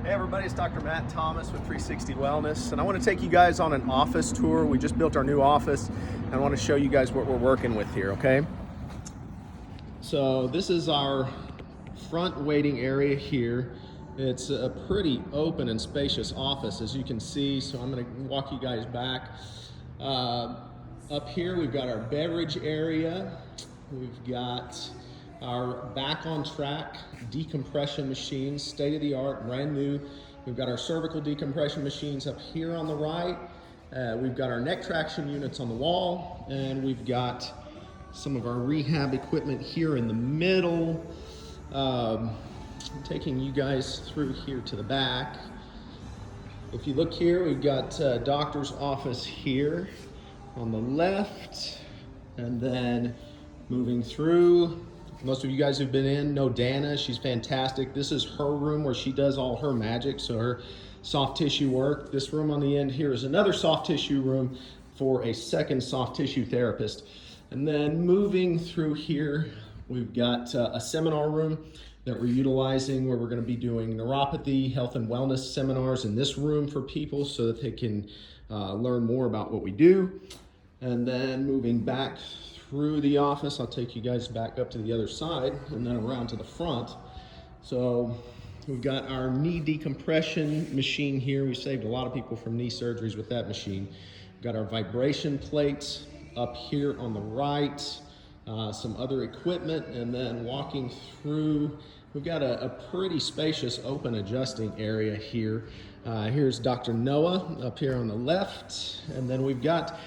Hey everybody, it's Dr. Matt Thomas with 360 Wellness, and I want to take you guys on an office tour. We just built our new office, and I want to show you guys what we're working with here, okay? So this is our front waiting area here. It's a pretty open and spacious office, as you can see, so I'm going to walk you guys back. Up here we've got our beverage area. We've got our back on track decompression machines, state of the art, brand new. We've got our cervical decompression machines up here on the right. We've got our neck traction units on the wall, and we've got some of our rehab equipment here in the middle. I'm taking you guys through here to the back. If you look here, we've got doctor's office here on the left, and then moving through. Most of you guys who've been in know Dana. She's fantastic. This is her room where she does all her magic, so her soft tissue work. This room on the end here is another soft tissue room for a second soft tissue therapist. And then moving through here, we've got a seminar room that we're utilizing where we're going to be doing neuropathy, health and wellness seminars in this room for people so that they can learn more about what we do. And then moving back through the office, I'll take you guys back up to the other side and then around to the front. So we've got our knee decompression machine here. We saved a lot of people from knee surgeries with that machine. We've got our vibration plates up here on the right, some other equipment, and then walking through, we've got a pretty spacious open adjusting area here. Here's Dr. Noah up here on the left, and then we've got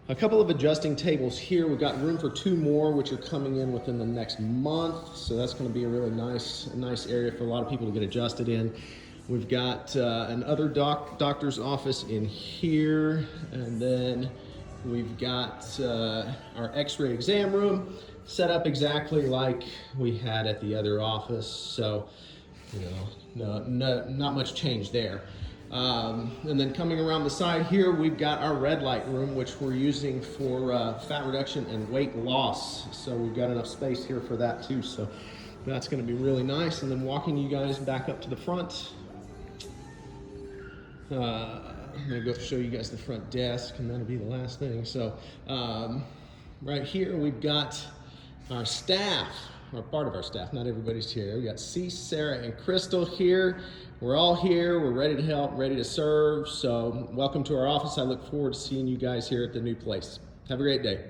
a couple of adjusting tables here. We've got room for 2 more, which are coming in within the next month. So that's going to be a really nice area for a lot of people to get adjusted in. We've got another doctor's office in here. And then we've got our x-ray exam room set up exactly like we had at the other office. So, not much change there. And then coming around the side here, we've got our red light room, which we're using for fat reduction and weight loss. So we've got enough space here for that too. So that's going to be really nice. And then walking you guys back up to the front. I'm going to go show you guys the front desk, and that'll be the last thing. So right here, we've got our staff, or part of our staff, not everybody's here. We got C, Sarah, and Crystal here. We're all here, we're ready to help, ready to serve. So welcome to our office. I look forward to seeing you guys here at the new place. Have a great day.